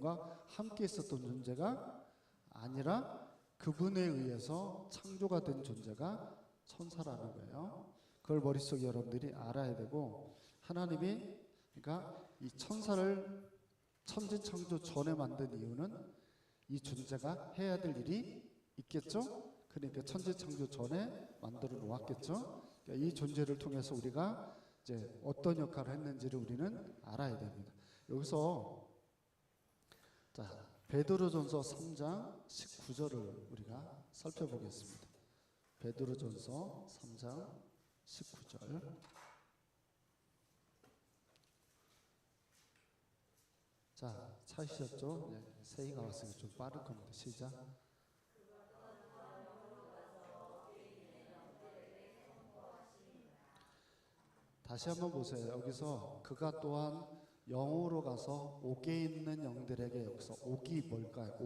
하나님과 함께 있었던 존재가 아니라 그분에 의해서 창조가 된 존재가 천사라는 거예요. 그걸 머릿속에 여러분들이 알아야 되고, 하나님이 그러니까 이 천사를 천지창조 전에 만든 이유는 이 존재가 해야 될 일이 있겠죠. 그러니까 천지창조 전에 만들어 놓았겠죠. 그러니까 이 존재를 통해서 우리가 이제 어떤 역할을 했는지를 우리는 알아야 됩니다. 여기서 자, 베드로전서 3장 19절을 우리가 살펴보겠습니다. 베드로전서 3장 19절. 자, 찾으셨죠? 네, 세이가 왔으니까 좀 빠를 겁니다. 시작. 다시 한번 보세요. 여기서 그가 또한 영으로 가서 옥에 있는 영들에게, 여기서 옥이 뭘까요?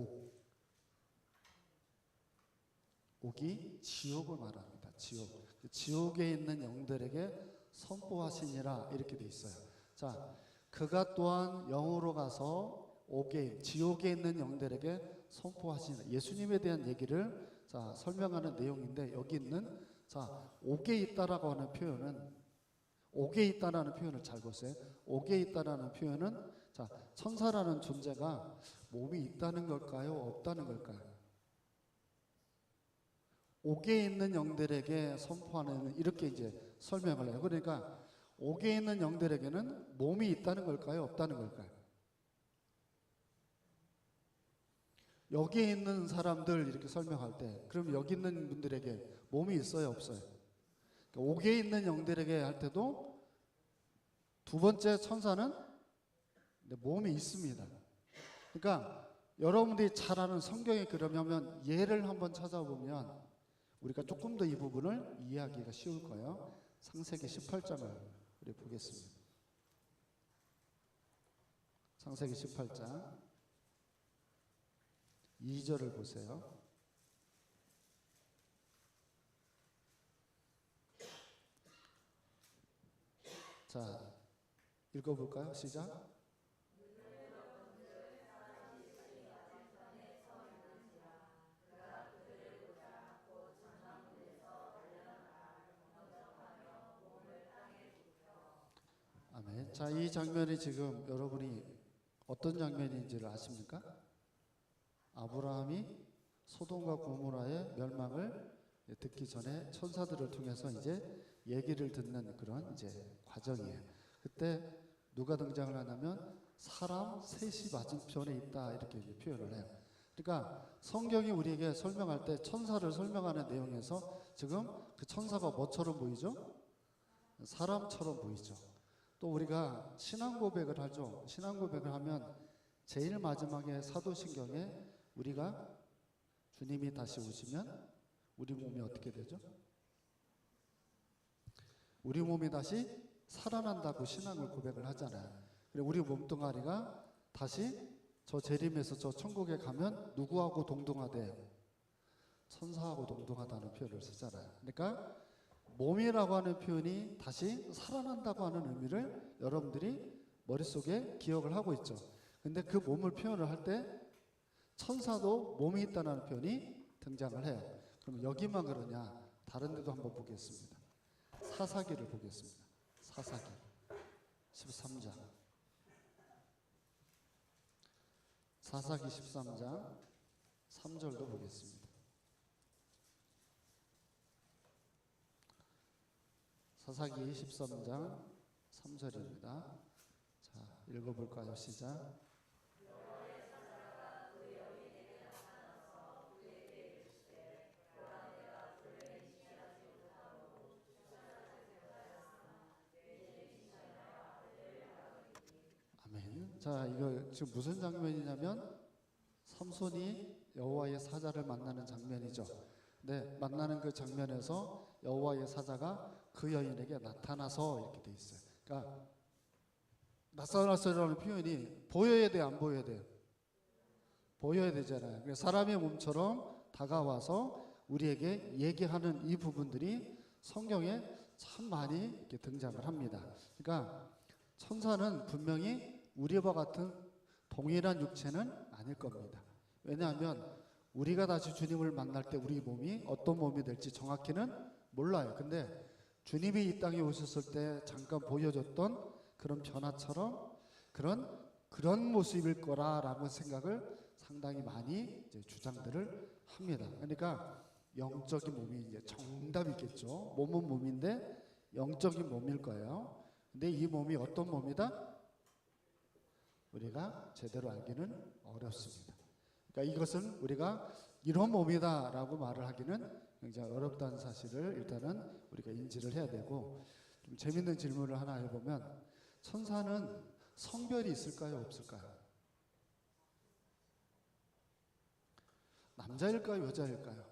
옥이 지옥을 말합니다. 지옥에 있는 영들에게 선포하시니라 이렇게 돼 있어요. 자, 그가 또한 영으로 가서 지옥에 있는 영들에게 선포하시니라. 예수님에 대한 얘기를 자 설명하는 내용인데, 여기 있는 자 옥에 있다라고 하는 표현은, 옥에 있다라는 표현을 잘 보세요. 옥에 있다라는 표현은 자 천사라는 존재가 몸이 있다는 걸까요? 없다는 걸까요? 옥에 있는 영들에게 선포하는, 이렇게 이제 설명을 해요. 그러니까 옥에 있는 영들에게는 몸이 있다는 걸까요? 없다는 걸까요? 여기에 있는 사람들 이렇게 설명할 때, 그럼 여기 있는 분들에게 몸이 있어요? 없어요? 그러니까 옥에 있는 영들에게 할 때도 두 번째 천사는 몸이 있습니다. 그러니까 여러분들이 잘 아는 성경에 그러면 예를 한번 찾아보면 우리가 조금 더 이 부분을 이해하기가 쉬울 거예요. 창세기 18장을 우리 보겠습니다. 창세기 18장 2절을 보세요. 자, 읽어볼까요? 시작. 아멘. 자, 이 장면이 지금 여러분이 어떤 장면인지를 아십니까? 아브라함이 소돔과 고모라의 멸망을 듣기 전에 천사들을 통해서 이제 얘기를 듣는 그런 이제 과정이에요. 그때 누가 등장을 하냐면 사람 셋이 맞은편에 있다 이렇게 표현을 해요. 그러니까 성경이 우리에게 설명할 때 천사를 설명하는 내용에서 지금 그 천사가 뭐처럼 보이죠? 사람처럼 보이죠. 또 우리가 신앙 고백을 하죠. 신앙 고백을 하면 제일 마지막에 사도신경에 우리가 주님이 다시 오시면 우리 몸이 어떻게 되죠? 우리 몸이 다시 살아난다고 신앙을 고백을 하잖아요. 그리고 우리 몸뚱아리가 다시 저 재림에서 저 천국에 가면 누구하고 동등하대요? 천사하고 동등하다는 표현을 쓰잖아요. 그러니까 몸이라고 하는 표현이 다시 살아난다고 하는 의미를 여러분들이 머릿속에 기억을 하고 있죠. 근데 그 몸을 표현을 할 때 천사도 몸이 있다는 표현이 등장을 해요. 그럼 여기만 그러냐? 다른 데도 한번 보겠습니다. 사사기를 보겠습니다. 사사기 13장. 사사기 13장 3절도 보겠습니다. 사사기 13장 3절입니다. 자, 읽어볼까요? 시작. 아멘. 자, 이거 지금 무슨 장면이냐면 삼손이 여호와의 사자를 만나는 장면이죠. 네, 만나는 그 장면에서 여호와의 사자가 그 여인에게 나타나서 이렇게 돼 있어요. 그러니까 나타났어라는 표현이 보여야 돼요, 안 보여야 돼요? 보여야 되잖아요. 그래서 사람의 몸처럼 다가와서 우리에게 얘기하는 이 부분들이 성경에 참 많이 이렇게 등장을 합니다. 그러니까 천사는 분명히 우리와 같은 동일한 육체는 아닐 겁니다. 왜냐하면 우리가 다시 주님을 만날 때 우리 몸이 어떤 몸이 될지 정확히는 몰라요. 근데 주님이 이 땅에 오셨을 때 잠깐 보여줬던 그런 변화처럼 그런 모습일 거라라고 생각을 상당히 많이 이제 주장들을 합니다. 그러니까 영적인 몸이 이제 정답이겠죠. 몸은 몸인데 영적인 몸일 거예요. 근데 이 몸이 어떤 몸이다? 우리가 제대로 알기는 어렵습니다. 그러니까 이것은 우리가 이런 몸이다라고 말을 하기는 굉장히 어렵다는 사실을 일단은 우리가 인지를 해야 되고, 좀 재밌는 질문을 하나 해보면, 천사는 성별이 있을까요, 없을까요? 남자일까요, 여자일까요?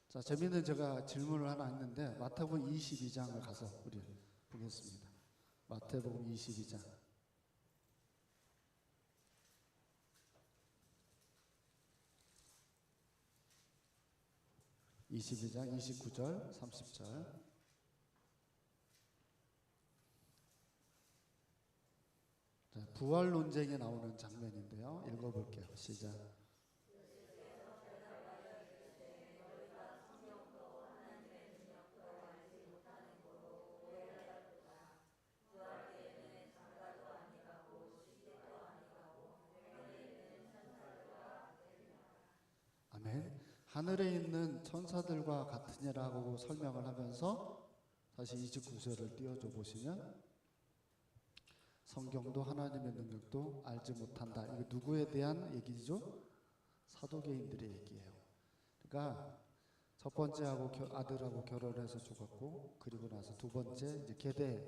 자, 재밌는 제가 질문을 하나 했는데 마태복음 22장을 가서 우리 보겠습니다. 마태복음 22장 29절 30절. 자, 부활 논쟁에 나오는 장면인데요. 읽어볼게요. 시작. 아멘. 하늘에 있는 천사들과 같으니라고 설명을 하면서 다시 29절을 띄워줘 보시면, 성경도 하나님의 능력도 알지 못한다. 이거 누구에 대한 얘기죠? 사도계인들의 얘기예요. 그러니까 첫 번째하고 아들하고 결혼해서 죽었고, 그리고 나서 두 번째 이제 계대,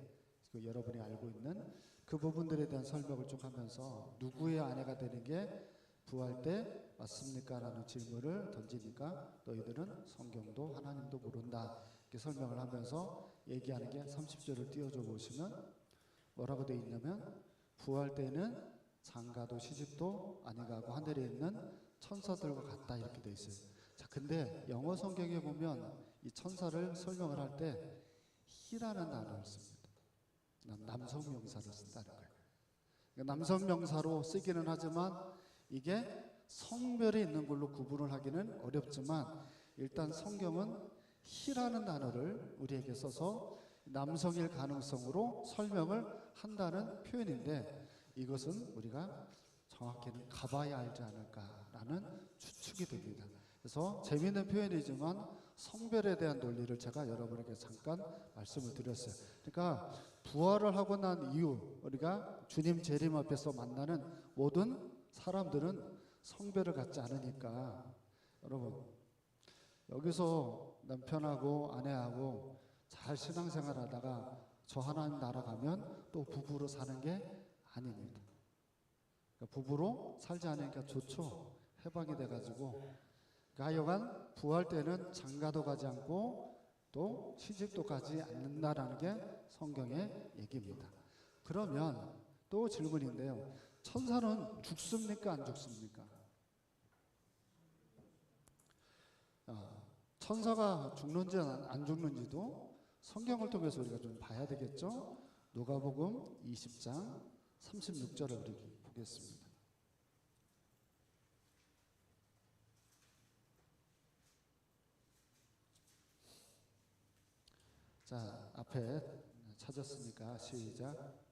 여러분이 알고 있는 그 부분들에 대한 설명을 쭉 하면서 누구의 아내가 되는 게 부활 때 맞습니까? 라는 질문을 던지니까 너희들은 성경도 하나님도 모른다. 이렇게 설명을 하면서 얘기하는 게 30절을 띄워줘 보시면 뭐라고 되어 있냐면, 부활 때는 장가도 시집도 아내가고 하늘에 있는 천사들과 같다, 이렇게 되어 있어요. 자, 근데 영어 성경에 보면 이 천사를 설명을 할 때 히라는 단어를 씁니다. 남성 명사를 쓴다는 거예요. 그러니까 남성 명사로 쓰기는 하지만 이게 성별이 있는 걸로 구분을 하기는 어렵지만, 일단 성경은 히라는 단어를 우리에게 써서 남성일 가능성으로 설명을 한다는 표현인데, 이것은 우리가 정확히는 가봐야 알지 않을까라는 추측이 됩니다. 그래서 재미있는 표현이지만 성별에 대한 논리를 제가 여러분에게 잠깐 말씀을 드렸어요. 그러니까 부활을 하고 난 이후 우리가 주님 재림 앞에서 만나는 모든 사람들은 성별을 갖지 않으니까, 여러분 여기서 남편하고 아내하고 잘 신앙생활 하다가 저 하나님 나라 가면 또 부부로 사는 게 아닙니다. 그러니까 부부로 살지 않으니까 좋죠. 해방이 돼가지고. 하여간 부활 때는 장가도 가지 않고 또 시집도 가지 않는다라는 게 성경의 얘기입니다. 그러면 또 질문인데요. 천사는 죽습니까? 안 죽습니까? 천사가 죽는지 안 죽는지도 성경을 통해서 우리가 좀 봐야 되겠죠? 누가복음 20장 36절을 우리 보겠습니다. 자, 앞에 찾았으니까 시작.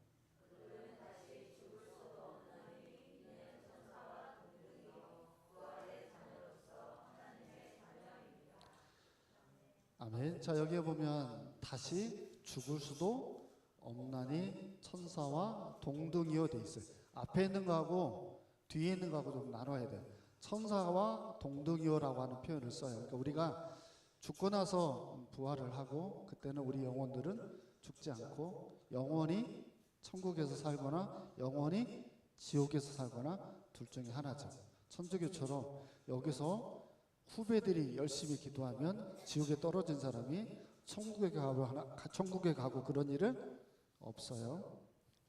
아멘. 자, 여기에 보면 다시 죽을 수도 없나니 천사와 동등이요 돼 있어요. 앞에 있는 거하고 뒤에 있는 거하고 좀 나눠야 돼요. 천사와 동등이요라고 하는 표현을 써요. 그러니까 우리가 죽고 나서 부활을 하고, 그때는 우리 영혼들은 죽지 않고 영원히 천국에서 살거나 영원히 지옥에서 살거나 둘 중에 하나죠. 천주교처럼 여기서 후배들이 열심히 기도하면 지옥에 떨어진 사람이 천국에 가고 그런 일은 없어요.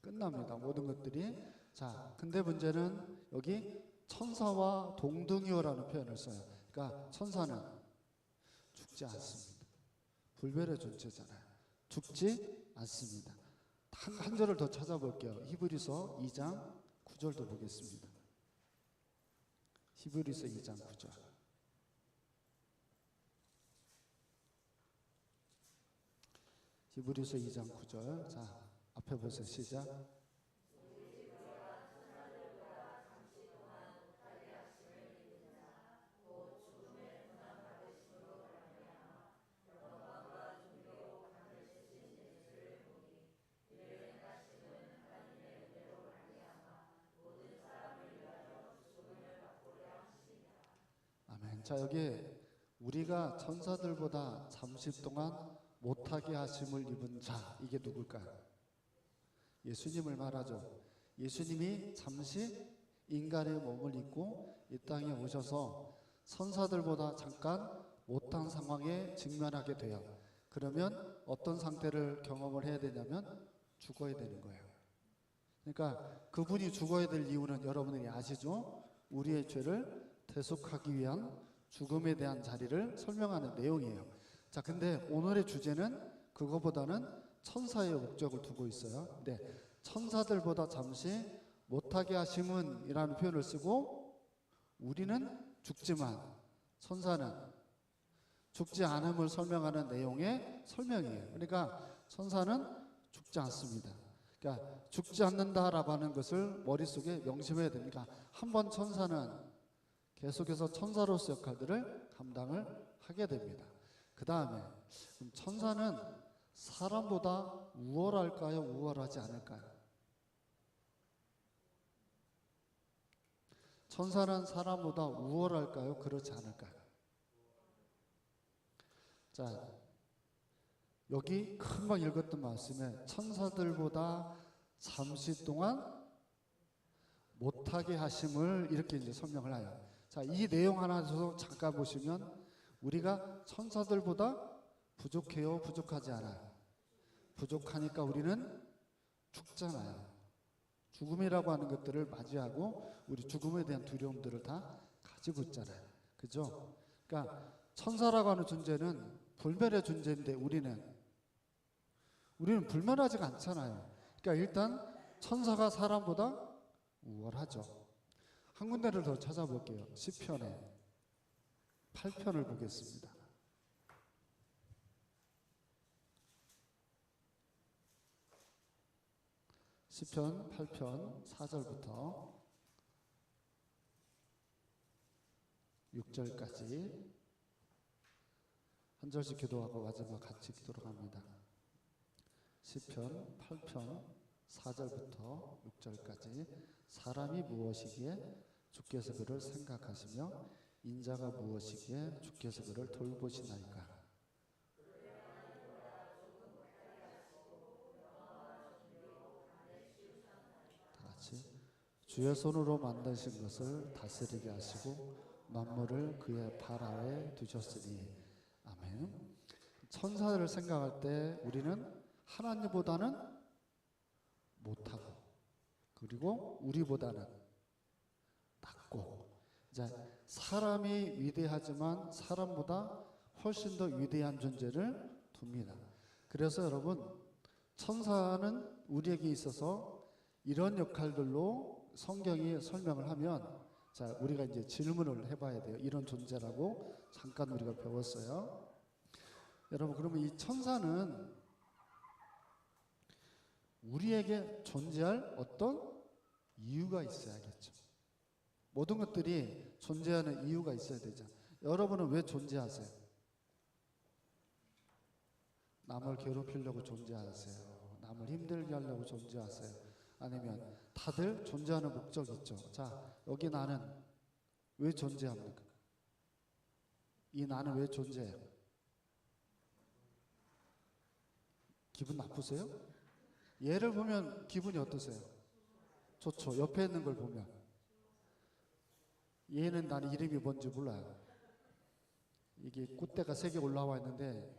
끝납니다. 모든 것들이. 자, 근데 문제는 여기 천사와 동등이요라는 표현을 써요. 그러니까 천사는 죽지 않습니다. 불멸의 존재잖아요. 죽지 않습니다. 한 절을 더 찾아볼게요. 히브리서 2장 9절도 보겠습니다. 히브리서 2장 9절. 히브리서 2장 9절. 자, 앞에 보세요. 시작. 아멘. 자, 여기 우리가 천사들보다 잠시 동안 못하게 하심을 입은 자, 이게 누굴까요? 예수님을 말하죠. 예수님이 잠시 인간의 몸을 입고 이 땅에 오셔서 천사들보다 잠깐 못한 상황에 직면하게 돼요. 그러면 어떤 상태를 경험을 해야 되냐면 죽어야 되는 거예요. 그러니까 그분이 죽어야 될 이유는 여러분들이 아시죠? 우리의 죄를 대속하기 위한 죽음에 대한 자리를 설명하는 내용이에요. 자, 근데 오늘의 주제는 그거보다는 천사의 목적을 두고 있어요. 근데 천사들보다 잠시 못하게 하심은 이라는 표현을 쓰고 우리는 죽지만 천사는 죽지 않음을 설명하는 내용의 설명이에요. 그러니까 천사는 죽지 않습니다. 그러니까 죽지 않는다라고 하는 것을 머릿속에 명심해야 됩니다. 한번 천사는 계속해서 천사로서 역할들을 감당을 하게 됩니다. 그 다음에 천사는 사람보다 우월할까요? 우월하지 않을까요? 천사는 사람보다 우월할까요? 그렇지 않을까요? 자, 여기 금방 읽었던 말씀에 천사들보다 잠시 동안 못하게 하심을 이렇게 이제 설명을 해요. 자, 이 내용 하나 더 잠깐 보시면 우리가 천사들보다 부족해요? 부족하지 않아요? 부족하니까 우리는 죽잖아요. 죽음이라고 하는 것들을 맞이하고 우리 죽음에 대한 두려움들을 다 가지고 있잖아요. 그죠? 그러니까 천사라고 하는 존재는 불멸의 존재인데 우리는 불멸하지가 않잖아요. 그러니까 일단 천사가 사람보다 우월하죠. 한 군데를 더 찾아볼게요. 시편의 8편을 보겠습니다. 시편 8편 4절부터 6절까지 한 절씩 기도하고 마지막 같이 기도를 합니다. 시편 8편 4절부터 6절까지 사람이 무엇이기에 주께서 그를 생각하시며 인자가 무엇이기에 주께서 그를 돌보시나이까. 주의 손으로 만드신 것을 다스리게 하시고 만물을 그의 발 아래 두셨으니. 아멘. 천사를 생각할 때 우리는 하나님보다는 못하고 그리고 우리보다는 낮고, 이제 사람이 위대하지만 사람보다 훨씬 더 위대한 존재를 둡니다. 그래서 여러분, 천사는 우리에게 있어서 이런 역할들로 성경이 설명을 하면, 자, 우리가 이제 질문을 해봐야 돼요. 이런 존재라고 잠깐 우리가 배웠어요. 여러분, 그러면 이 천사는 우리에게 존재할 어떤 이유가 있어야겠죠. 모든 것들이 존재하는 이유가 있어야 되죠. 여러분은 왜 존재하세요? 남을 괴롭히려고 존재하세요? 남을 힘들게 하려고 존재하세요? 아니면 다들 존재하는 목적이 있죠. 자, 여기 나는 왜 존재합니까? 이 나는 왜 존재해요? 기분 나쁘세요? 얘를 보면 기분이 어떠세요? 좋죠. 옆에 있는 걸 보면. 얘는 나는 이름이 뭔지 몰라요. 이게 꽃대가 3개 올라와 있는데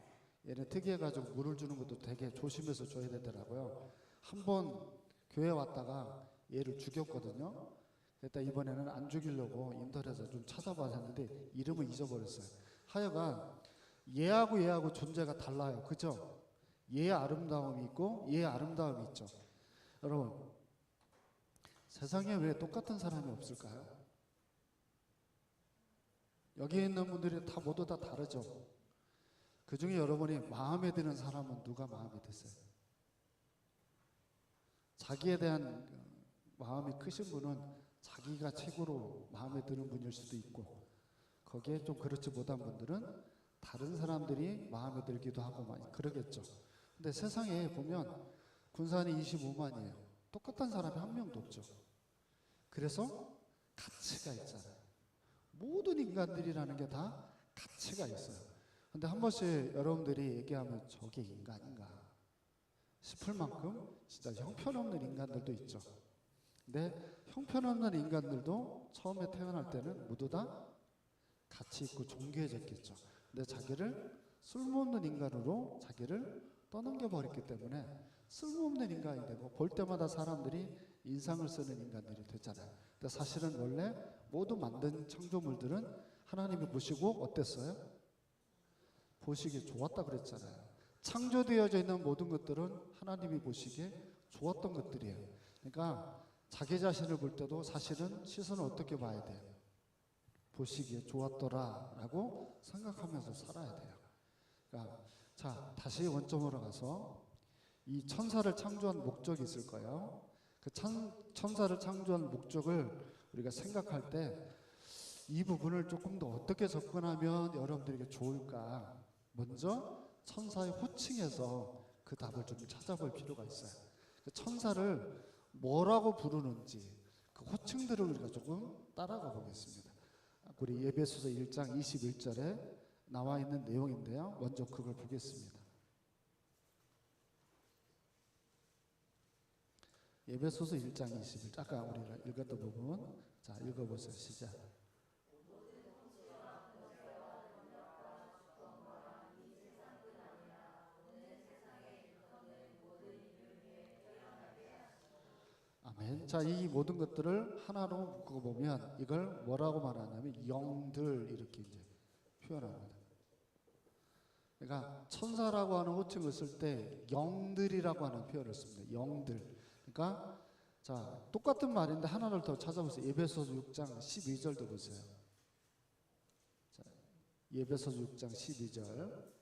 얘는 특이해가지고 물을 주는 것도 되게 조심해서 줘야 되더라고요. 한번 교회 왔다가 얘를 죽였거든요. 그랬다 이번에는 안 죽이려고 인터넷에서 좀 찾아봤는데 이름을 잊어버렸어요. 하여간 얘하고 존재가 달라요. 그죠? 얘의 아름다움이 있고 얘의 아름다움이 있죠. 여러분, 세상에 왜 똑같은 사람이 없을까요? 여기 있는 분들이 다 모두 다 다르죠. 그 중에 여러분이 마음에 드는 사람은 누가 마음에 드세요? 자기에 대한 마음이 크신 분은 자기가 최고로 마음에 드는 분일 수도 있고, 거기에 좀 그렇지 못한 분들은 다른 사람들이 마음에 들기도 하고 많이 그러겠죠. 근데 세상에 보면 군산이 25만이에요. 똑같은 사람이 한 명도 없죠. 그래서 가치가 있잖아요. 모든 인간들이라는 게 다 가치가 있어요. 근데 한 번씩 여러분들이 얘기하면 저게 인간인가 싶을 만큼 진짜 형편없는 인간들도 있죠. 근데 형편없는 인간들도 처음에 태어날 때는 모두 다 가치 있고 존귀해졌겠죠. 근데 자기를 쓸모없는 인간으로 자기를 떠넘겨버렸기 때문에 쓸모없는 인간이 되고, 볼 때마다 사람들이 인상을 쓰는 인간들이 됐잖아요. 근데 사실은 원래 모두 만든 창조물들은 하나님이 보시고 어땠어요? 보시기에 좋았다 그랬잖아요. 창조되어져 있는 모든 것들은 하나님이 보시기에 좋았던 것들이에요. 그러니까 자기 자신을 볼 때도 사실은 시선을 어떻게 봐야 돼요? 보시기에 좋았더라라고 생각하면서 살아야 돼요. 그러니까 자, 다시 원점으로 가서 이 천사를 창조한 목적이 있을 거예요. 그 천사를 창조한 목적을 우리가 생각할 때 이 부분을 조금 더 어떻게 접근하면 여러분들에게 좋을까? 먼저 천사의 호칭에서 그 답을 좀 찾아볼 필요가 있어요. 그 천사를 뭐라고 부르는지 그 호칭들을 우리가 조금 따라가 보겠습니다. 우리 에베소서 1장 21절에 나와 있는 내용인데요. 먼저 그걸 보겠습니다. 에베소서 1장 21절, 아까 우리가 읽었던 부분, 자 읽어보세요. 시작. 아멘. 자, 이 모든 것들을 하나로 묶어보면 이걸 뭐라고 말하냐면 영들 이렇게 이제 표현합니다. 그러니까 천사라고 하는 호칭을 쓸 때 영들이라고 하는 표현을 씁니다. 영들. 그러니까 자, 똑같은 말인데 하나를 더 찾아보세요. 에베소서 6장 12절도 보세요. 자, 에베소서 6장 12절.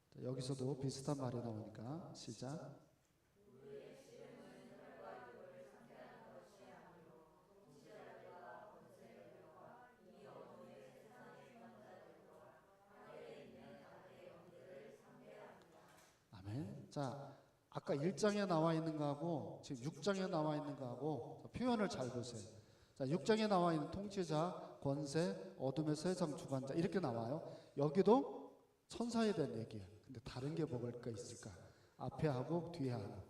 자, 여기서도 비슷한 말이 나오니까 시작. 아멘. 자, 아까 1장에 나와 있는 거하고 지금 6장에 나와 있는 거하고 표현을 잘 보세요. 자, 6장에 나와 있는 통치자, 권세, 어둠의 세상 주관자 이렇게 나와요. 여기도 천사에 대한 얘기예요. 근데 다른 게 뭐가 있을까? 앞에 하고 뒤에 하고.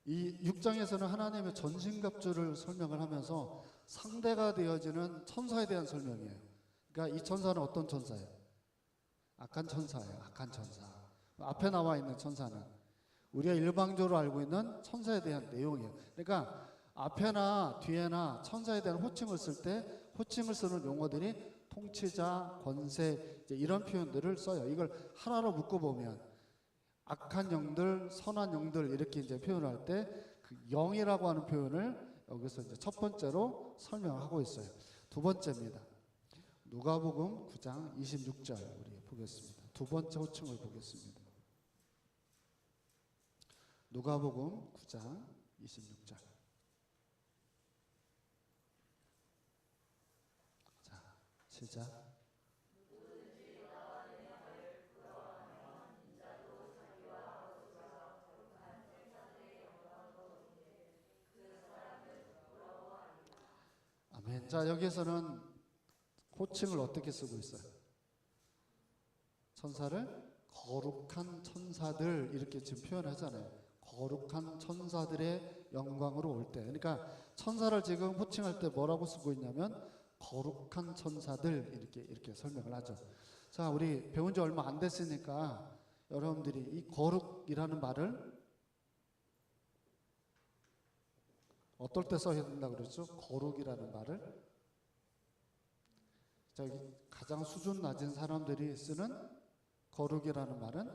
이 6장에서는 하나님의 전신갑주를 설명을 하면서 상대가 되어지는 천사에 대한 설명이에요. 그러니까 이 천사는 어떤 천사예요? 악한 천사예요. 악한 천사. 앞에 나와 있는 천사는 우리가 일방적으로 알고 있는 천사에 대한 내용이에요. 그러니까 앞에나 뒤에나 천사에 대한 호칭을 쓸 때 호칭을 쓰는 용어들이 통치자, 권세 이제 이런 표현들을 써요. 이걸 하나로 묶어보면 악한 영들, 선한 영들 이렇게 이제 표현할 때 그 영이라고 하는 표현을 여기서 이제 첫 번째로 설명하고 있어요. 두 번째입니다. 누가복음 9장 26절 우리 보겠습니다. 두 번째 호칭을 보겠습니다. 누가복음 9장 26절. 자, 시작. 아멘. 자, 여기에서는 호칭을 어떻게 쓰고 있어요? 천사를 거룩한 천사들 이렇게 지금 표현하잖아요. 거룩한 천사들의 영광으로 올 때. 그러니까 천사를 지금 호칭할 때 뭐라고 쓰고 있냐면 거룩한 천사들 이렇게 설명을 하죠. 자, 우리 배운 지 얼마 안 됐으니까 여러분들이 이 거룩이라는 말을 어떨 때 써야 된다고 그랬죠? 거룩이라는 말을 저기 가장 수준 낮은 사람들이 쓰는 거룩이라는 말은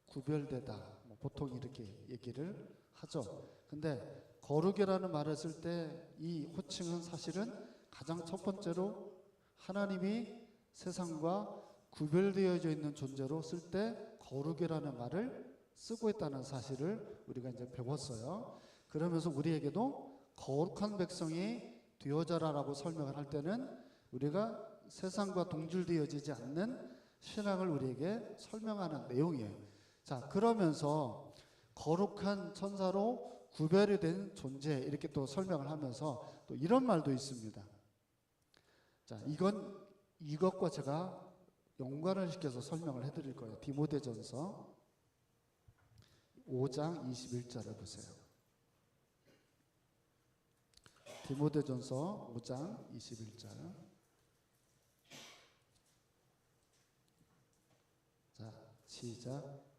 구별되다. 뭐 보통 이렇게 얘기를 하죠. 근데 거룩이라는 말을 쓸 때 이 호칭은 사실은 가장 첫 번째로 하나님이 세상과 구별되어져 있는 존재로 쓸 때 거룩이라는 말을 쓰고 있다는 사실을 우리가 이제 배웠어요. 그러면서 우리에게도 거룩한 백성이 되어져라라고 설명을 할 때는 우리가 세상과 동질되어지지 않는 신앙을 우리에게 설명하는 내용이에요. 자, 그러면서 거룩한 천사로 구별이 된 존재 이렇게 또 설명을 하면서 또 이런 말도 있습니다. 자, 이것과 제가 연관을 시켜서 설명을 해드릴 거예요. 디모데전서 5장 21절을 보세요. 디모데전서 5장 21절. 자, 시작.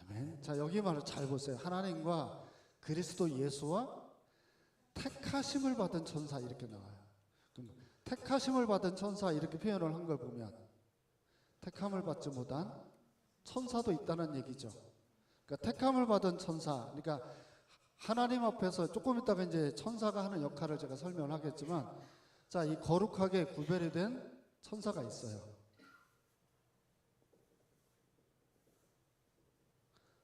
아멘. 자, 여기 말을 잘 보세요. 하나님과 그리스도 예수와 택하심을 받은 천사 이렇게 나와요. 그럼 택하심을 받은 천사 이렇게 표현을 한 걸 보면 택함을 받지 못한 천사도 있다는 얘기죠. 그러니까 택함을 받은 천사, 그러니까 하나님 앞에서 조금 있다가 이제 천사가 하는 역할을 제가 설명을 하겠지만, 자, 이 거룩하게 구별이 된 천사가 있어요.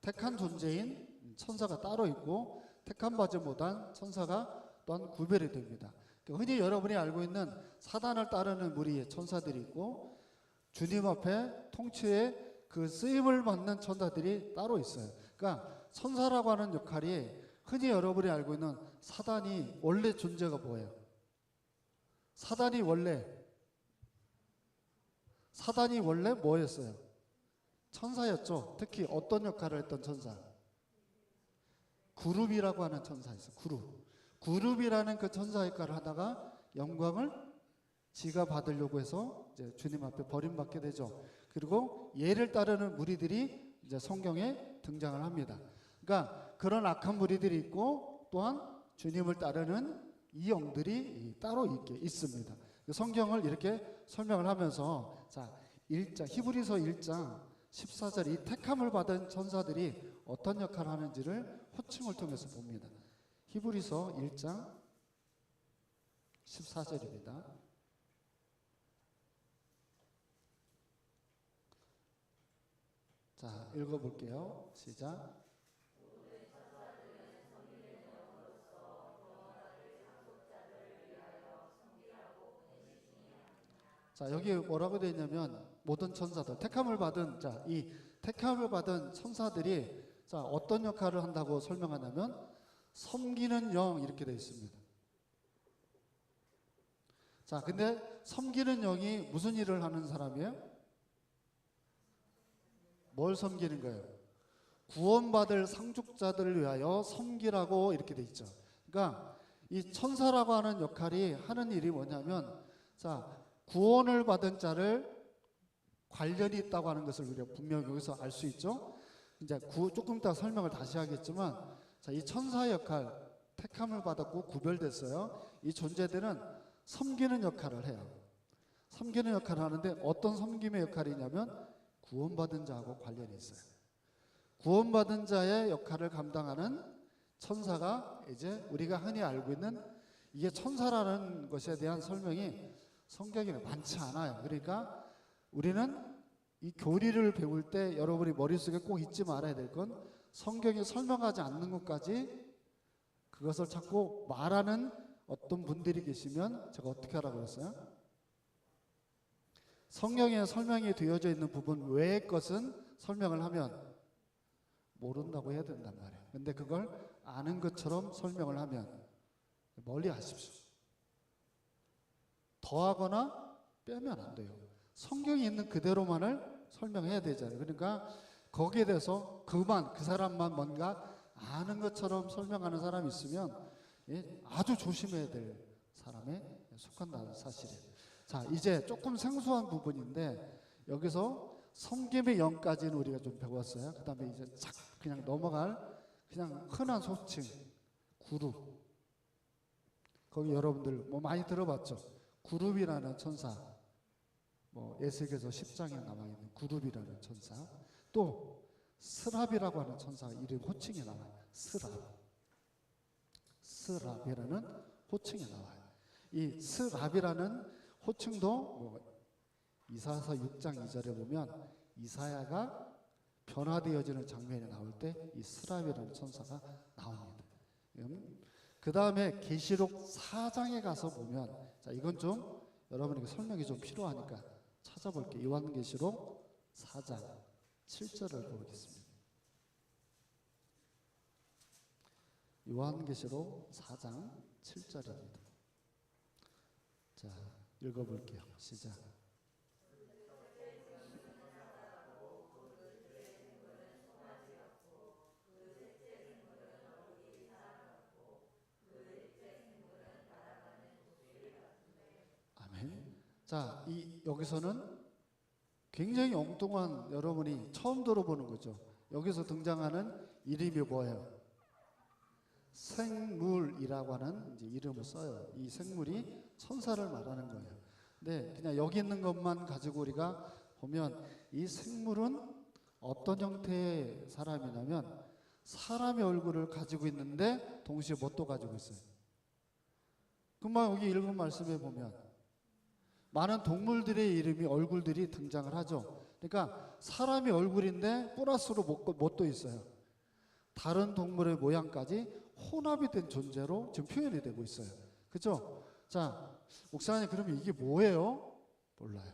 택한 존재인 천사가 따로 있고 택함 받지 못한 천사가 또한 구별이 됩니다. 흔히 여러분이 알고 있는 사단을 따르는 무리의 천사들이 있고 주님 앞에 통치의 그 쓰임을 받는 천사들이 따로 있어요. 그러니까 천사라고 하는 역할이 흔히 여러분이 알고 있는 사단이 원래 존재가 뭐예요? 사단이 원래 뭐였어요? 천사였죠. 특히 어떤 역할을 했던 천사? 구룹이라고 하는 천사 있어요. 구룹이라는 그 천사 역할을 하다가 영광을 지가 받으려고 해서 이제 주님 앞에 버림받게 되죠. 그리고 얘를 따르는 무리들이 이제 성경에 등장을 합니다. 그러니까 그런 악한 무리들이 있고 또한 주님을 따르는 이 영들이 따로 있습니다. 성경을 이렇게 설명을 하면서 자, 히브리서 1장 14절 이 택함을 받은 천사들이 어떤 역할을 하는지를 호칭을 통해서 봅니다. 히브리서 1장 14절입니다. 자, 읽어볼게요. 시작. 자, 여기 뭐라고 되어 있냐면 모든 천사들, 택함을 받은 이 택함을 받은 천사들이 자, 어떤 역할을 한다고 설명하냐면 섬기는 영 이렇게 되어 있습니다. 자, 근데 섬기는 영이 무슨 일을 하는 사람이에요? 뭘 섬기는 거예요? 구원받을 상속자들을 위하여 섬기라고 이렇게 되어 있죠. 그러니까 이 천사라고 하는 역할이 하는 일이 뭐냐면 자, 구원을 받은 자를 관련이 있다고 하는 것을 우리가 분명히 여기서 알 수 있죠. 이제 조금 이따 설명을 다시 하겠지만 자, 이 천사 역할, 택함을 받았고 구별됐어요. 이 존재들은 섬기는 역할을 해요. 섬기는 역할을 하는데 어떤 섬김의 역할이냐면 구원받은 자하고 관련이 있어요. 구원받은 자의 역할을 감당하는 천사가 이제 우리가 흔히 알고 있는 이게 천사라는 것에 대한 설명이 성경에 많지 않아요. 그러니까 우리는 이 교리를 배울 때 여러분이 머릿속에 꼭 잊지 말아야 될 건 성경이 설명하지 않는 것까지 그것을 자꾸 말하는 어떤 분들이 계시면 제가 어떻게 하라고 그랬어요? 성경에 설명이 되어져 있는 부분 외의 것은 설명을 하면 모른다고 해야 된단 말이에요. 근데 그걸 아는 것처럼 설명을 하면 멀리 하십시오. 더하거나 빼면 안 돼요. 성경에 있는 그대로만을 설명해야 되잖아요. 그러니까 거기에 대해서 그 사람만 뭔가 아는 것처럼 설명하는 사람이 있으면 아주 조심해야 될 사람에 속한다는 사실이에요. 자, 이제 조금 생소한 부분인데 여기서 섬김의 영까지는 우리가 좀 배웠어요. 그 다음에 이제 착 그냥 넘어갈 그냥 흔한 소칭 구룹. 거기 여러분들 뭐 많이 들어봤죠. 구룹이라는 천사. 뭐 에스겔서 10장에 남아있는 구룹이라는 천사. 또 스랍이라고 하는 천사가 이름 호칭에 나와요. 스랍이라는 호칭에 나와요. 이 스랍이라는 호칭도 뭐 이사야서 6장 2절에 보면 이사야가 변화되어지는 장면이 나올 때 이 스랍이라는 천사가 나옵니다. 그 다음에 계시록 4장에 가서 보면, 자 이건 좀 여러분에게 설명이 좀 필요하니까 찾아볼게요. 요한계시록 4장 7절을 보겠습니다. 요한계시록 4장 7절입니다. 자 읽어볼게요. 시작. 자, 여기서는 굉장히 엉뚱한 여러분이 처음 들어보는 거죠. 여기서 등장하는 이름이 뭐예요? 생물이라고 하는 이제 이름을 써요. 이 생물이 천사를 말하는 거예요. 근데 그냥 여기 있는 것만 가지고 우리가 보면 이 생물은 어떤 형태의 사람이냐면 사람의 얼굴을 가지고 있는데 동시에 뭣도 가지고 있어요. 금방 여기 읽은 말씀에 보면 많은 동물들의 이름이 얼굴들이 등장을 하죠. 그러니까 사람의 얼굴인데 플러스로 뭣도 있어요. 다른 동물의 모양까지 혼합이 된 존재로 지금 표현이 되고 있어요. 그렇죠? 자, 목사님 그러면 이게 뭐예요? 몰라요.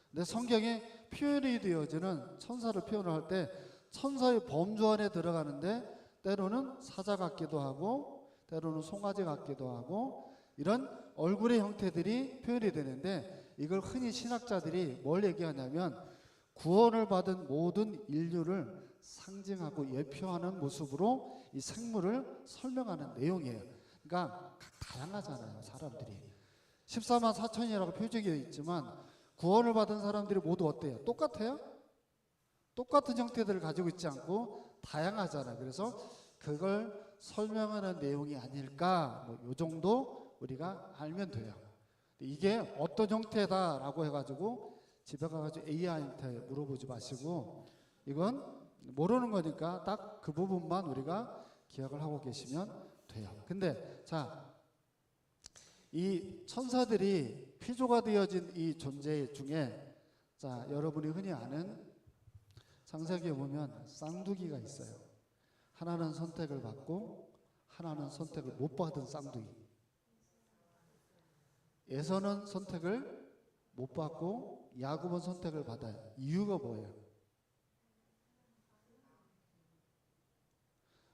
근데 성경에 표현이 되어지는 천사를 표현을 할 때 천사의 범주 안에 들어가는데 때로는 사자 같기도 하고 때로는 송아지 같기도 하고 이런 얼굴의 형태들이 표현이 되는데 이걸 흔히 신학자들이 뭘 얘기하냐면 구원을 받은 모든 인류를 상징하고 예표하는 모습으로 이 생물을 설명하는 내용이에요. 그러니까 다양하잖아요. 사람들이 14만 4천이라고 표적이 있지만 구원을 받은 사람들이 모두 어때요? 똑같아요? 똑같은 형태들을 가지고 있지 않고 다양하잖아요. 그래서 그걸 설명하는 내용이 아닐까 뭐 요 정도 우리가 알면 돼요. 이게 어떤 형태다라고 해가지고 집에 가가지고 AI한테 물어보지 마시고 이건 모르는 거니까 딱 그 부분만 우리가 기억을 하고 계시면 돼요. 근데 자, 이 천사들이 피조가 되어진 이 존재 중에 자 여러분이 흔히 아는 창세기에 보면 쌍둥이가 있어요. 하나는 선택을 받고 하나는 선택을 못 받은 쌍둥이. 에서는 선택을 못 받고 야곱은 선택을 받아요. 이유가 뭐예요?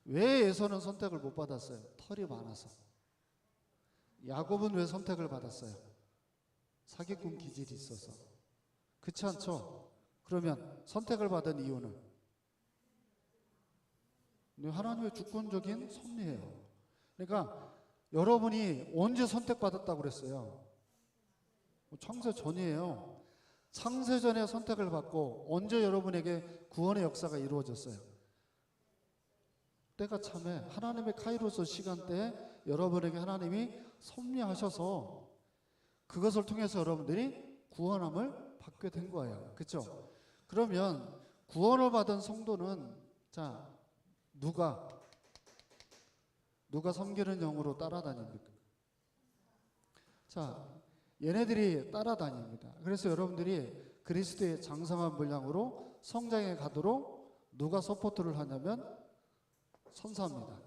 왜 에서는 선택을 못 받았어요? 털이 많아서. 야곱은 왜 선택을 받았어요? 사기꾼 기질이 있어서. 그렇지 않죠? 그러면 선택을 받은 이유는 하나님의 주권적인 섭리예요. 그러니까 여러분이 언제 선택받았다고 그랬어요? 창세 전이에요. 창세 전에 선택을 받고 언제 여러분에게 구원의 역사가 이루어졌어요? 때가 참에 하나님의 카이로스 시간대에 여러분에게 하나님이 섭리하셔서 그것을 통해서 여러분들이 구원함을 받게 된 거예요. 그렇죠? 그러면 구원을 받은 성도는 자 누가 섬기는 영으로 따라다닙니까? 자 얘네들이 따라다닙니다. 그래서 여러분들이 그리스도의 장성한 분량으로 성장해 가도록 누가 서포트를 하냐면 천사입니다.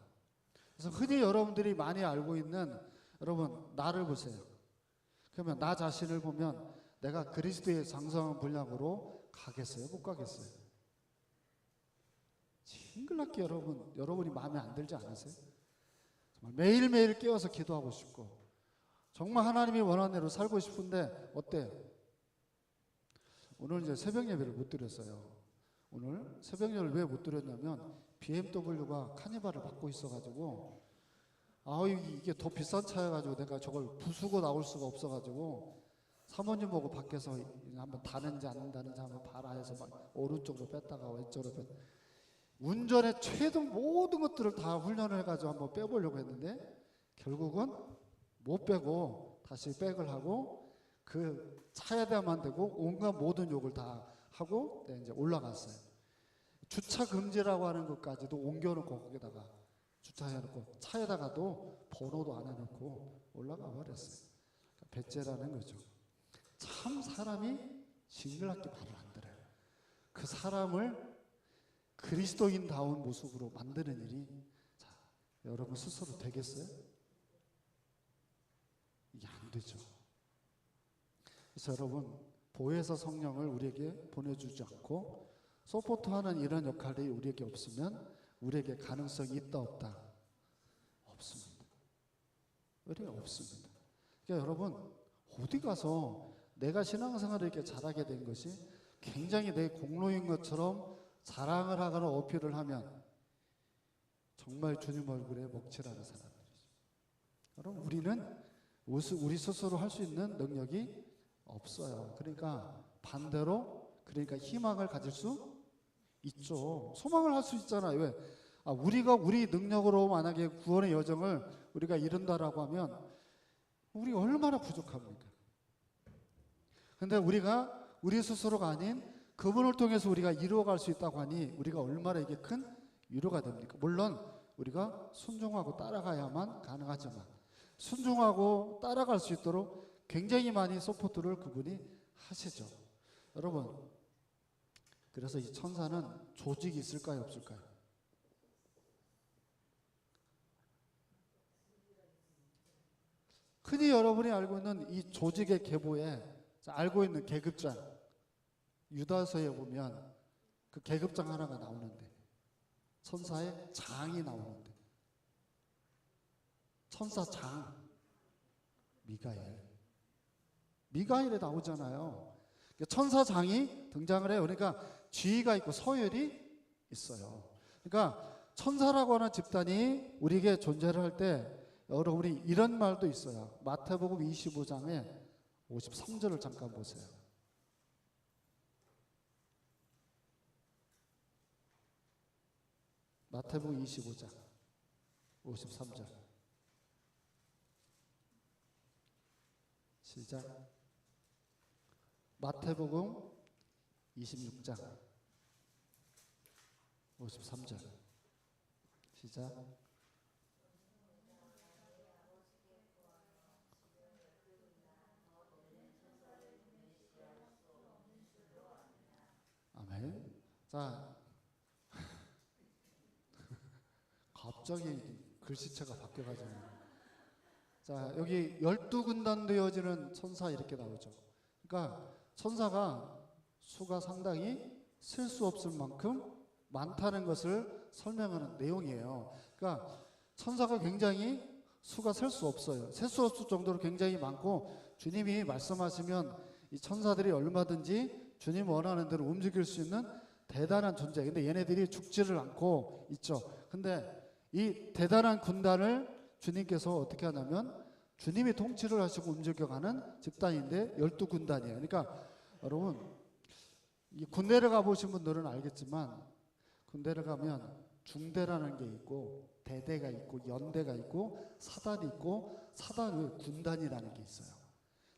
그래서 흔히 여러분들이 많이 알고 있는 여러분 나를 보세요. 그러면 나 자신을 보면 내가 그리스도의 장성한 분량으로 가겠어요? 못 가겠어요? 싱글럽게 여러분이 마음에 안 들지 않으세요? 정말 매일매일 깨어서 기도하고 싶고 정말 하나님이 원하는 대로 살고 싶은데 어때요? 오늘 이제 새벽 예배를 못 드렸어요. 오늘 새벽 예배를 왜 못 드렸냐면 BMW가 카니발을 받고 있어가지고 이게 더 비싼 차여가지고 내가 저걸 부수고 나올 수가 없어가지고 사모님 보고 밖에서 한번 다는지 안 다는지 한번 봐라 해서 막 오른쪽으로 뺐다가 왼쪽으로 뺐. 운전의 최종 모든 것들을 다 훈련을 해가지고 한번 빼보려고 했는데 결국은 못 빼고 다시 백을 하고 그 차에 대만 되고 온갖 모든 욕을 다 하고 이제 올라갔어요. 주차 금지라고 하는 것까지도 옮겨놓고 거기다가 주차해놓고 차에다가도 번호도 안 해놓고 올라가 버렸어요. 배째라는 거죠. 참 사람이 징글럽게 말을 안 들어요. 그 사람을 그리스도인다운 모습으로 만드는 일이 자, 여러분 스스로 되겠어요? 이게 안 되죠. 그래서 여러분 보혜사 성령을 우리에게 보내주지 않고 서포트하는 이런 역할이 우리에게 없으면 우리에게 가능성이 있다 없다? 없습니다. 우리가 없습니다. 그러니까 여러분 어디 가서 내가 신앙생활을 이렇게 잘하게 된 것이 굉장히 내 공로인 것처럼 자랑을 하거나 어필을 하면 정말 주님 얼굴에 먹칠하는 사람들이죠. 여러분 우리는 우리 스스로 할 수 있는 능력이 없어요. 그러니까 반대로 그러니까 희망을 가질 수 있죠. 소망을 할 수 있잖아요. 왜? 우리가 우리 능력으로 만약에 구원의 여정을 우리가 이룬다라고 하면 우리가 얼마나 부족합니까? 근데 우리가 우리 스스로가 아닌 그분을 통해서 우리가 이루어갈 수 있다고 하니 우리가 얼마나 이게 큰 위로가 됩니까? 물론 우리가 순종하고 따라가야만 가능하지만 순종하고 따라갈 수 있도록 굉장히 많이 서포트를 그분이 하시죠. 여러분 그래서 이 천사는 조직이 있을까요 없을까요? 흔히 여러분이 알고 있는 이 조직의 계보에 알고 있는 계급장 유다서에 보면 그 계급장 하나가 나오는데 천사의 장이 나오는데 천사 장 미가엘에 나오잖아요. 천사장이 등장을 해요. 그러니까 지위가 있고 서열이 있어요. 그러니까 천사라고 하는 집단이 우리에게 존재를 할 때 여러분이 이런 말도 있어요. 마태복음 25장에 53절을 잠깐 보세요. 마태복음 25장 53절 시작. 마태복음 26장 53절 시작. 아멘. 자, 갑자기 글씨체가 바뀌어가지고 자 여기 12군단 되어지는 천사 이렇게 나오죠. 그러니까 천사가 수가 상당히 셀 수 없을 만큼 많다는 것을 설명하는 내용이에요. 그러니까 천사가 굉장히 수가 셀 수 없어요. 셀 수 없을 정도로 굉장히 많고 주님이 말씀하시면 이 천사들이 얼마든지 주님 원하는 대로 움직일 수 있는 대단한 존재. 근데 얘네들이 죽지를 않고 있죠. 근데 이 대단한 군단을 주님께서 어떻게 하냐면 주님이 통치를 하시고 움직여가는 집단인데 12군단이에요. 그러니까 여러분 이 군대를 가보신 분들은 알겠지만 군대를 가면 중대라는 게 있고 대대가 있고 연대가 있고 사단이 있고 사단 외에 군단이라는 게 있어요.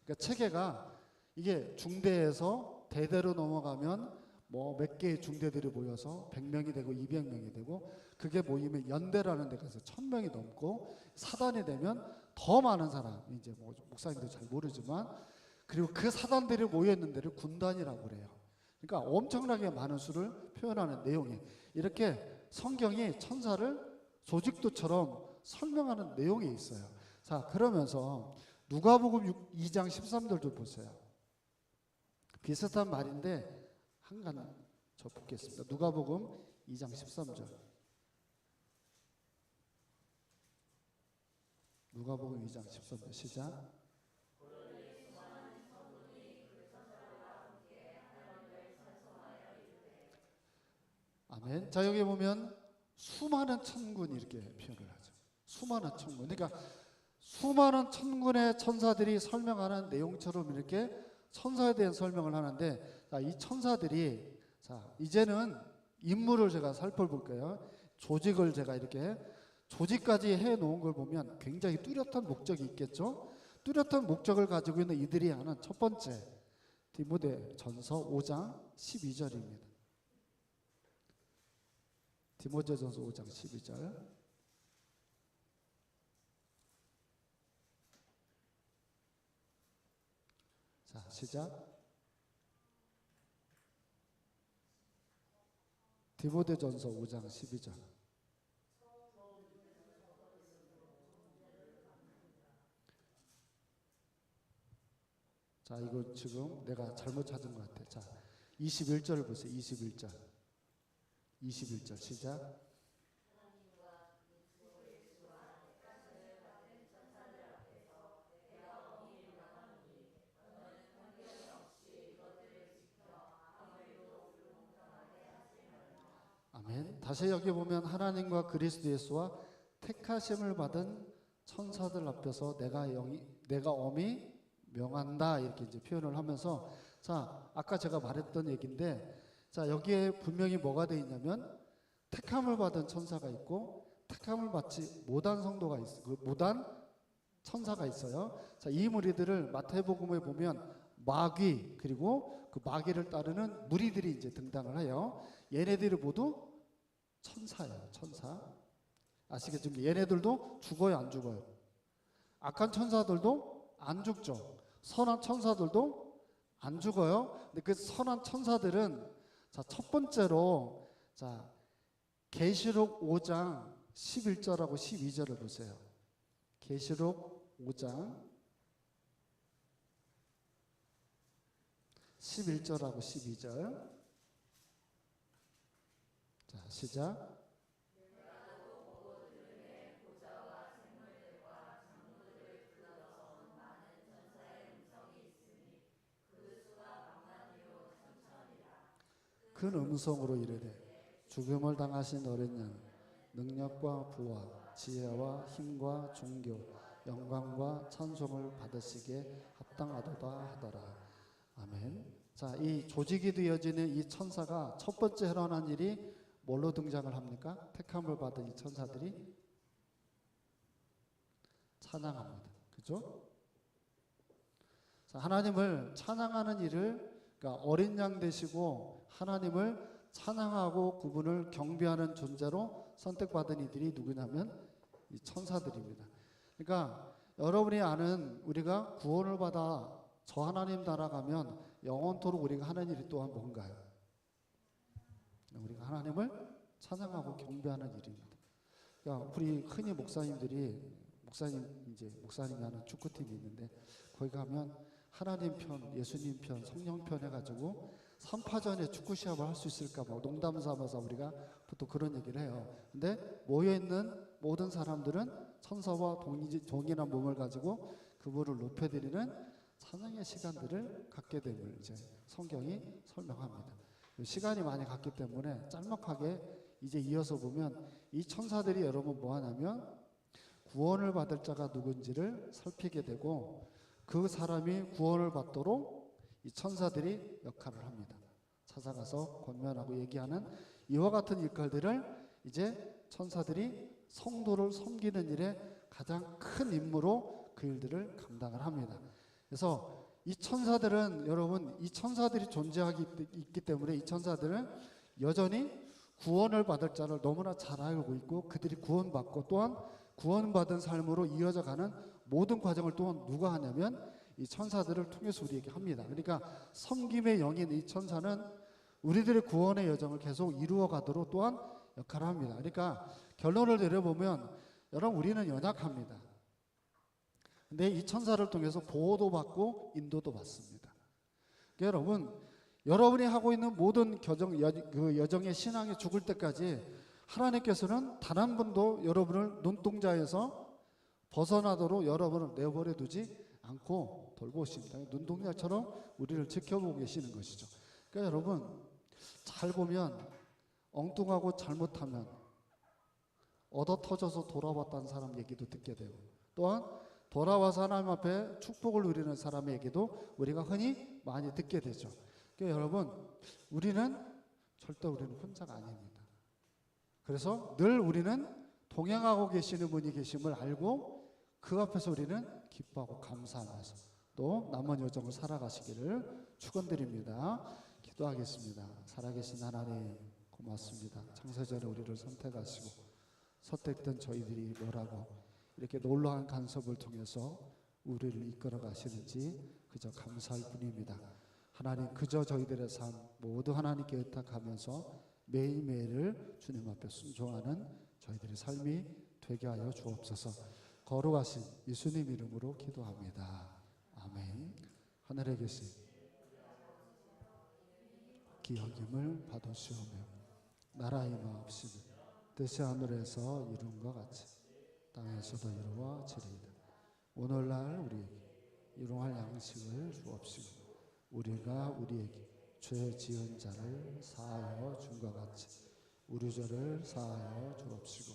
그러니까 체계가 이게 중대에서 대대로 넘어가면 뭐 몇 개의 중대들이 모여서 100명이 되고 200명이 되고 그게 모이면 연대라는 데 가서 1000명이 넘고 사단이 되면 더 많은 사람 이제 뭐 목사님도 잘 모르지만 그리고 그 사단들이 모여 있는 데를 군단이라고 그래요. 그러니까 엄청나게 많은 수를 표현하는 내용이 이렇게 성경이 천사를 조직도처럼 설명하는 내용이 있어요. 자 그러면서 누가복음 2장 13절도 보세요. 비슷한 말인데 한간 저 보겠습니다. 누가복음 2장 13절. 누가복음 2장 13절 시작. 아멘. 자 여기 보면 수많은 천군 이렇게 표현을 하죠. 수많은 천군. 그러니까 수많은 천군의 천사들이 설명하는 내용처럼 이렇게 천사에 대한 설명을 하는데, 자, 이 천사들이, 자, 이제는 인물을 제가 살펴볼게요. 조직을 제가 이렇게 조직까지 해 놓은 걸 보면 굉장히 뚜렷한 목적이 있겠죠. 뚜렷한 목적을 가지고 있는 이들이 하는 첫 번째, 디모데전서 5장 12절입니다. 디모데전서 5장 12절. 자, 시작. 디모데전서 5장 12절. 자, 이거 지금 내가 잘못 찾은 것 같아. 자, 21절을 보세요. 21절. 21절 시작. 아멘. 다시 여기 보면 하나님과 그리스도 예수와 택하심을 받은 천사들 앞에서 내가 엄히 명한다, 이렇게 이제 표현을 하면서, 자, 아까 제가 말했던 얘기인데, 자, 여기에 분명히 뭐가 돼 있냐면 택함을 받은 천사가 있고 택함을 받지 못한 성도가 있어, 못한 천사가 있어요. 자, 이 무리들을 마태복음에 보면 마귀, 그리고 그 마귀를 따르는 무리들이 이제 등장을 해요. 얘네들이 모두 천사예요. 천사. 아시겠죠? 얘네들도 죽어요, 안 죽어요? 악한 천사들도 안 죽죠. 선한 천사들도 안 죽어요. 근데 그 선한 천사들은, 자, 첫 번째로, 자, 계시록 5장 11절하고 12절을 보세요. 계시록 5장 11절하고 12절. 자, 시작. 큰 음성으로 이르되 죽음을 당하신 어린 양 능력과 부와 지혜와 힘과 존귀 영광과 찬송을 받으시기에 합당하도다 하더라. 아멘. 자, 이 조직이 되어지는 이 천사가 첫 번째 일어난 일이 뭘로 등장을 합니까? 택함을 받은 이 천사들이 찬양합니다. 그죠? 자, 하나님을 찬양하는 일을, 그러니까 어린 양 되시고 하나님을 찬양하고 그분을 경배하는 존재로 선택받은 이들이 누구냐면 이 천사들입니다. 그러니까 여러분이 아는, 우리가 구원을 받아 저 하나님 나라 가면 영원토록 우리가 하는 일이 또한 뭔가요? 우리가 하나님을 찬양하고 경배하는 일입니다. 그러니까 우리 흔히 목사님이 하는 축구팀이 있는데, 거기 가면 하나님 편, 예수님 편, 성령 편 해가지고 3파전에 축구 시합을 할 수 있을까 막 농담 삼아서 우리가 보통 그런 얘기를 해요. 근데 모여있는 모든 사람들은 천사와 동일한 몸을 가지고 그분을 높여드리는 찬양의 시간들을 갖게 됨을 이제 성경이 설명합니다. 시간이 많이 갔기 때문에 짤막하게 이제 이어서 보면, 이 천사들이 여러분 뭐 하냐면 구원을 받을 자가 누군지를 살피게 되고, 그 사람이 구원을 받도록 이 천사들이 역할을 합니다. 찾아가서 권면하고 얘기하는 이와 같은 역할들을 이제 천사들이 성도를 섬기는 일에 가장 큰 임무로 그 일들을 감당을 합니다. 그래서 이 천사들은, 여러분, 이 천사들이 존재하기 있기 때문에 이 천사들은 여전히 구원을 받을 자를 너무나 잘 알고 있고, 그들이 구원받고 또한 구원받은 삶으로 이어져 가는 모든 과정을 또한 누가 하냐면 이 천사들을 통해서 우리에게 합니다. 그러니까 섬김의 영인 이 천사는 우리들의 구원의 여정을 계속 이루어 가도록 또한 역할을 합니다. 그러니까 결론을 내려보면, 여러분, 우리는 연약합니다. 근데 이 천사를 통해서 보호도 받고 인도도 받습니다. 그러니까 여러분이 하고 있는 모든 여정의 신앙이 죽을 때까지 하나님께서는 단 한 번도 여러분을 눈동자에서 벗어나도록 여러분을 내버려 두지 않고 돌보십니다. 눈동자처럼 우리를 지켜보고 계시는 것이죠. 그러니까 여러분, 잘 보면 엉뚱하고 잘못하면 얻어 터져서 돌아왔다는 사람 얘기도 듣게 되고, 또한 돌아와서 하나님 앞에 축복을 누리는 사람에게도 우리가 흔히 많이 듣게 되죠. 그러니까 여러분, 우리는 절대 우리는 혼자가 아닙니다. 그래서 늘 우리는 동행하고 계시는 분이 계심을 알고 그 앞에서 우리는 기뻐하고 감사하면서 또 남은 여정을 살아가시기를 축원드립니다. 기도하겠습니다. 살아계신 하나님 고맙습니다. 창세전에 우리를 선택하시고 선택된 저희들이 뭐라고 이렇게 놀라운 간섭을 통해서 우리를 이끌어 가시는지 그저 감사할 뿐입니다. 하나님, 그저 저희들의 삶 모두 하나님께 의탁하면서 매일매일을 주님 앞에 순종하는 저희들의 삶이 되게 하여 주옵소서. 거룩하신 예수님 이름으로 기도합니다. 아멘. 하늘에 계신 기억임을 받으시오며 나라의 마옵시는 뜻이 하늘에서 이룬 것 같이 땅에서도 이루어지리이다. 오늘날 우리에게 일용할 양식을 주옵시고 우리가 우리에게 죄 지은 자를 사하여 준 것 같이 우리 죄를 사하여 주옵시고